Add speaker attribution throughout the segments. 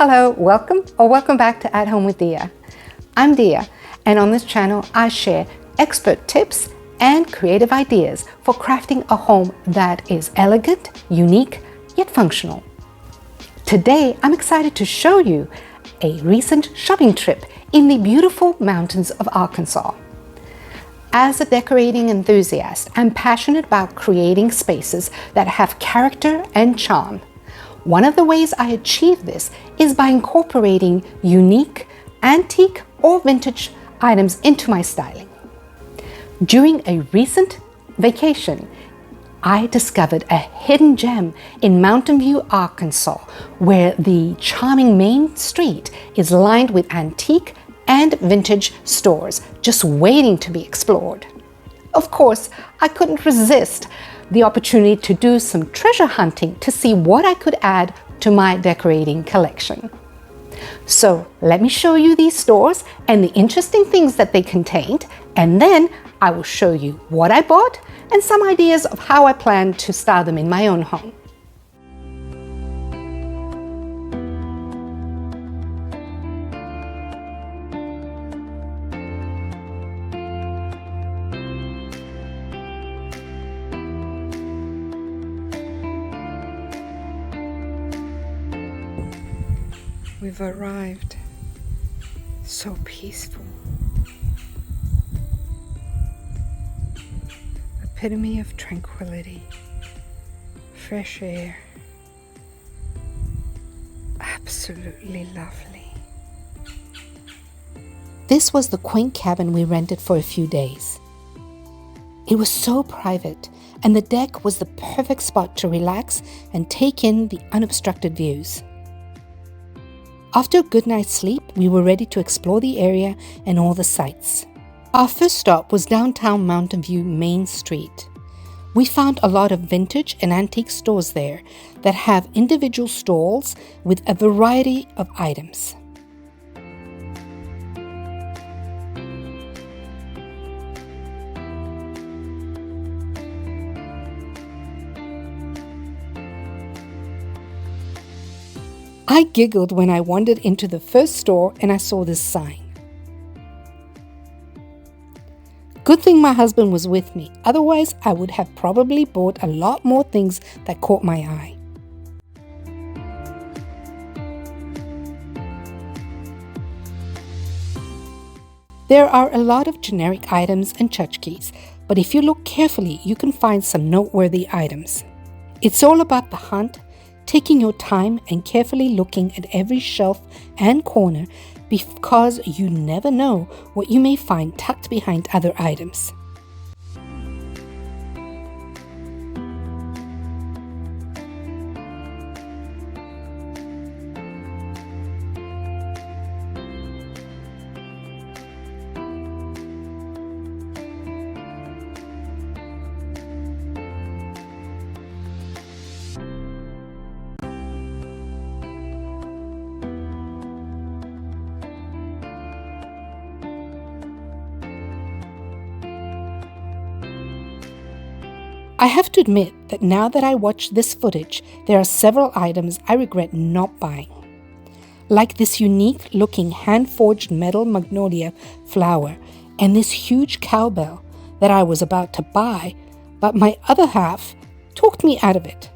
Speaker 1: Hello, welcome back to At Home with Dia. I'm Dia, and on this channel I share expert tips and creative ideas for crafting a home that is elegant, unique, yet functional. Today I'm excited to show you a recent shopping trip in the beautiful mountains of Arkansas. As a decorating enthusiast, I'm passionate about creating spaces that have character and charm. One of the ways I achieve this is by incorporating unique, antique, or vintage items into my styling. During a recent vacation, I discovered a hidden gem in Mountain View, Arkansas, where the charming main street is lined with antique and vintage stores just waiting to be explored. Of course, I couldn't resist the opportunity to do some treasure hunting to see what I could add to my decorating collection. So let me show you these stores and the interesting things that they contained, and then I will show you what I bought and some ideas of how I plan to style them in my own home. We've arrived. So peaceful. Epitome of tranquility. Fresh air. Absolutely lovely. This was the quaint cabin we rented for a few days. It was so private, and the deck was the perfect spot to relax and take in the unobstructed views. After a good night's sleep, we were ready to explore the area and all the sights. Our first stop was downtown Mountain View Main Street. We found a lot of vintage and antique stores there that have individual stalls with a variety of items. I giggled when I wandered into the first store and I saw this sign. Good thing my husband was with me, otherwise I would have probably bought a lot more things that caught my eye. There are a lot of generic items and tchotchkes, but if you look carefully, you can find some noteworthy items. It's all about the hunt, taking your time and carefully looking at every shelf and corner, because you never know what you may find tucked behind other items. I have to admit that now that I watch this footage, there are several items I regret not buying. Like this unique looking hand-forged metal magnolia flower and this huge cowbell that I was about to buy, but my other half talked me out of it.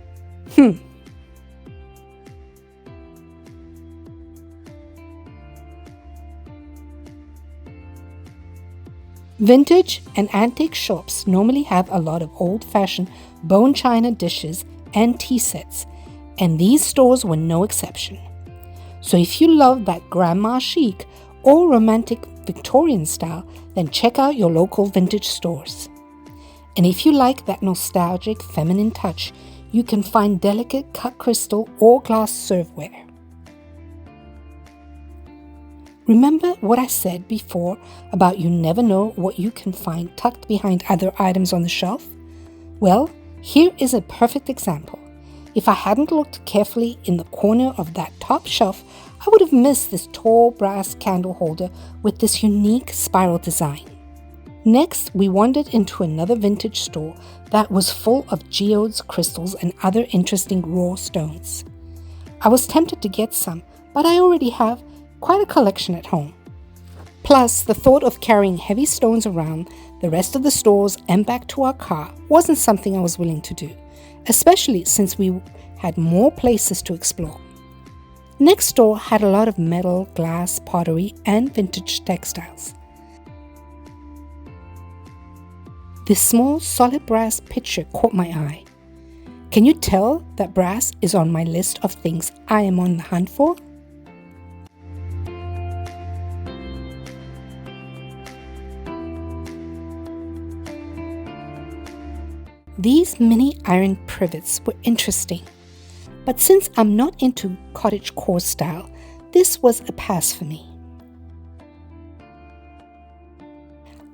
Speaker 1: Vintage and antique shops normally have a lot of old-fashioned bone china dishes and tea sets, and these stores were no exception. So if you love that grandma chic or romantic Victorian style, then check out your local vintage stores. And if you like that nostalgic feminine touch, you can find delicate cut crystal or glass serveware. Remember what I said before about you never know what you can find tucked behind other items on the shelf? Well, here is a perfect example. If I hadn't looked carefully in the corner of that top shelf, I would have missed this tall brass candle holder with this unique spiral design. Next, we wandered into another vintage store that was full of geodes, crystals, and other interesting raw stones. I was tempted to get some, but I already have quite a collection at home. Plus, the thought of carrying heavy stones around the rest of the stores and back to our car wasn't something I was willing to do, especially since we had more places to explore. Next door had a lot of metal, glass, pottery, and vintage textiles. This small solid brass pitcher caught my eye. Can you tell that brass is on my list of things I am on the hunt for? These mini iron privets were interesting, but since I'm not into cottagecore style, this was a pass for me.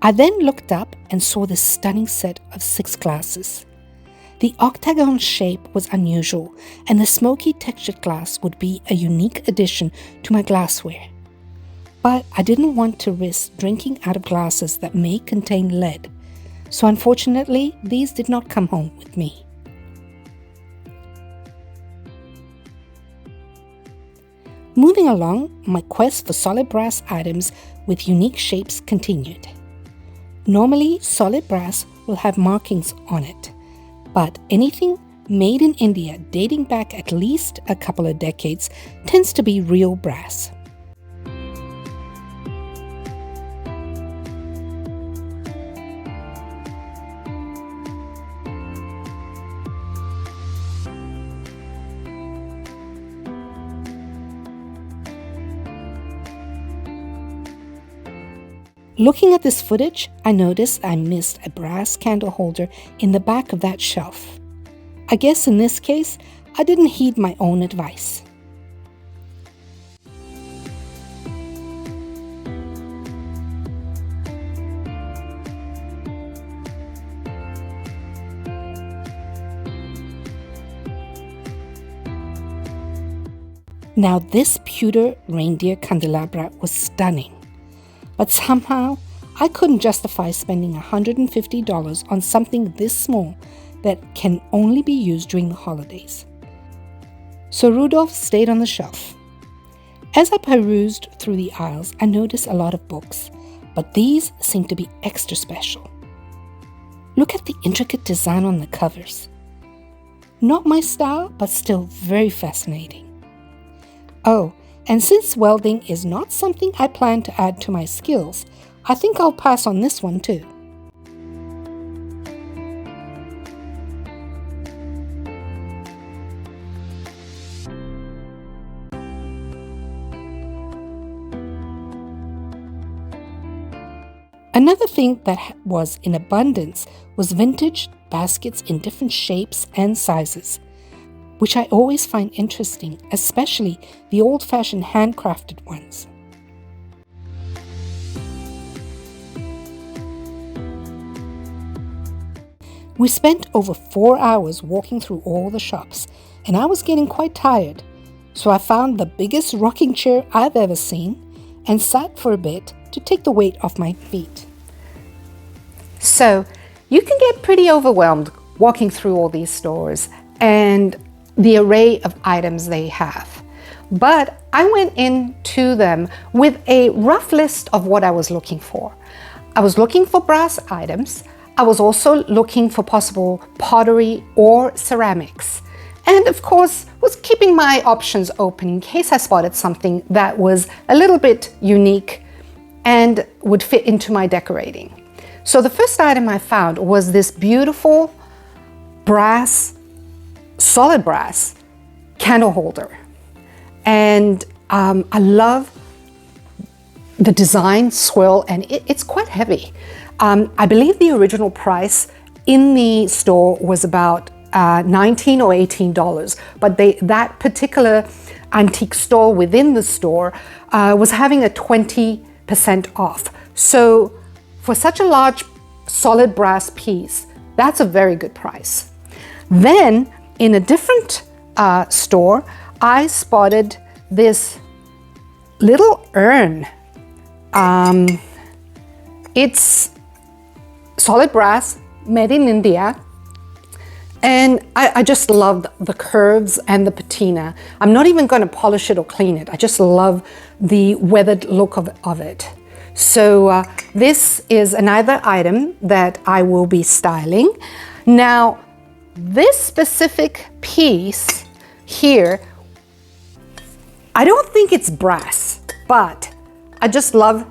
Speaker 1: I then looked up and saw this stunning set of 6 glasses. The octagon shape was unusual, and the smoky textured glass would be a unique addition to my glassware. But I didn't want to risk drinking out of glasses that may contain lead, so unfortunately, these did not come home with me. Moving along, my quest for solid brass items with unique shapes continued. Normally, solid brass will have markings on it, but anything made in India dating back at least a couple of decades tends to be real brass. Looking at this footage, I noticed I missed a brass candle holder in the back of that shelf. I guess in this case, I didn't heed my own advice. Now this pewter reindeer candelabra was stunning. But somehow, I couldn't justify spending $150 on something this small that can only be used during the holidays. So Rudolph stayed on the shelf. As I perused through the aisles, I noticed a lot of books, but these seemed to be extra special. Look at the intricate design on the covers. Not my style, but still very fascinating. Oh, and since welding is not something I plan to add to my skills, I think I'll pass on this one too. Another thing that was in abundance was vintage baskets in different shapes and sizes, which I always find interesting, especially the old-fashioned handcrafted ones. We spent over 4 hours walking through all the shops, and I was getting quite tired, so I found the biggest rocking chair I've ever seen and sat for a bit to take the weight off my feet. So, you can get pretty overwhelmed walking through all these stores and the array of items they have. But I went into them with a rough list of what I was looking for. I was looking for brass items. I was also looking for possible pottery or ceramics. And of course, was keeping my options open in case I spotted something that was a little bit unique and would fit into my decorating. So the first item I found was this beautiful brass, solid brass candle holder. And I love the design swirl, and it's quite heavy. I believe the original price in the store was about $19 or $18, but that particular antique store within the store was having a 20% off. So for such a large solid brass piece, that's a very good price. Then in a different store, I spotted this little urn. It's solid brass, made in India. And I just love the curves and the patina. I'm not even going to polish it or clean it. I just love the weathered look of it. So this is another item that I will be styling. Now, this specific piece here, I don't think it's brass, but I just love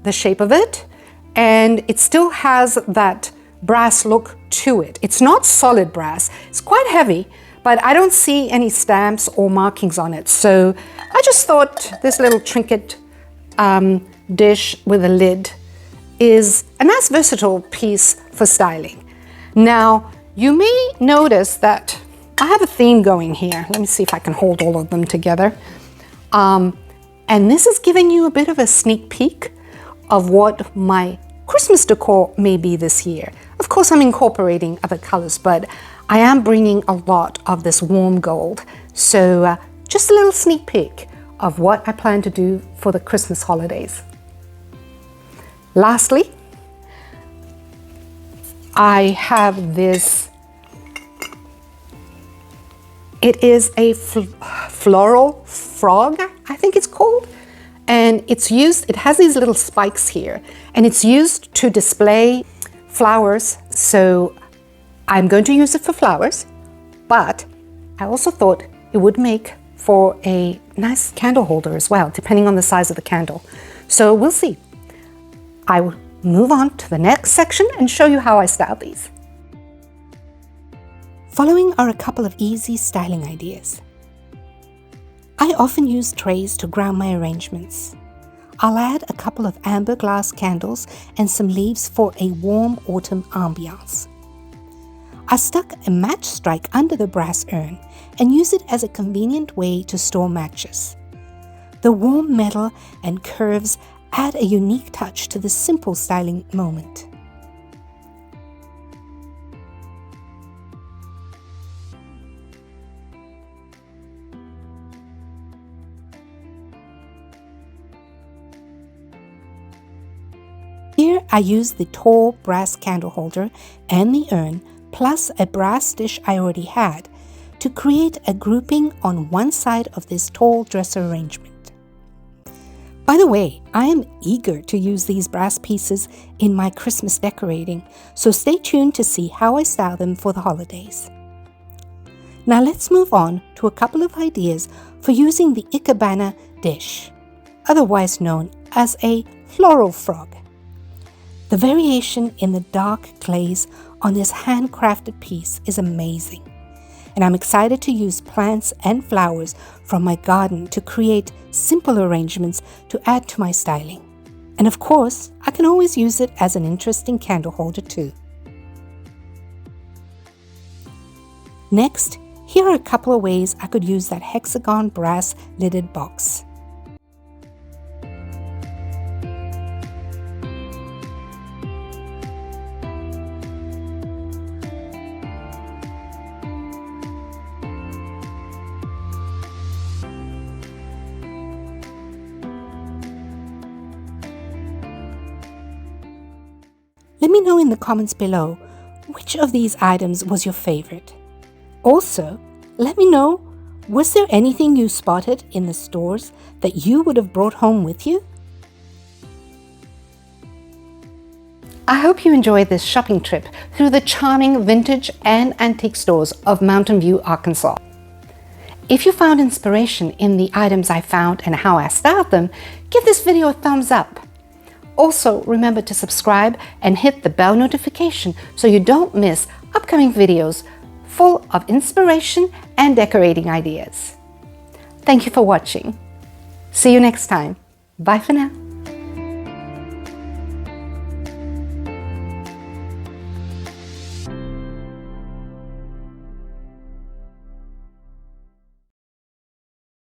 Speaker 1: the shape of it, and it still has that brass look to it. It's not solid brass, it's quite heavy, but I don't see any stamps or markings on it. So I just thought this little trinket dish with a lid is a nice versatile piece for styling. Now, you may notice that I have a theme going here. Let me see if I can hold all of them together. And this is giving you a bit of a sneak peek of what my Christmas decor may be this year. Of course, I'm incorporating other colors, but I am bringing a lot of this warm gold. So just a little sneak peek of what I plan to do for the Christmas holidays. Lastly, I have this. It is a floral frog, I think it's called. And it's used, it has these little spikes here, and it's used to display flowers. So I'm going to use it for flowers, but I also thought it would make for a nice candle holder as well, depending on the size of the candle. So we'll see. I will move on to the next section and show you how I style these. Following are a couple of easy styling ideas. I often use trays to ground my arrangements. I'll add a couple of amber glass candles and some leaves for a warm autumn ambiance. I stuck a match strike under the brass urn and use it as a convenient way to store matches. The warm metal and curves add a unique touch to the simple styling moment. Here I use the tall brass candle holder and the urn, plus a brass dish I already had, to create a grouping on one side of this tall dresser arrangement. By the way, I am eager to use these brass pieces in my Christmas decorating, so stay tuned to see how I style them for the holidays. Now let's move on to a couple of ideas for using the ikebana dish, otherwise known as a floral frog. The variation in the dark glaze on this handcrafted piece is amazing, and I'm excited to use plants and flowers from my garden to create simple arrangements to add to my styling. And of course, I can always use it as an interesting candle holder too. Next, here are a couple of ways I could use that hexagon brass lidded box. Let me know in the comments below which of these items was your favorite. Also, let me know, was there anything you spotted in the stores that you would have brought home with you? I hope you enjoyed this shopping trip through the charming vintage and antique stores of Mountain View, Arkansas. If you found inspiration in the items I found and how I styled them, give this video a thumbs up. Also, remember to subscribe and hit the bell notification so you don't miss upcoming videos full of inspiration and decorating ideas. Thank you for watching. See you next time. Bye for now.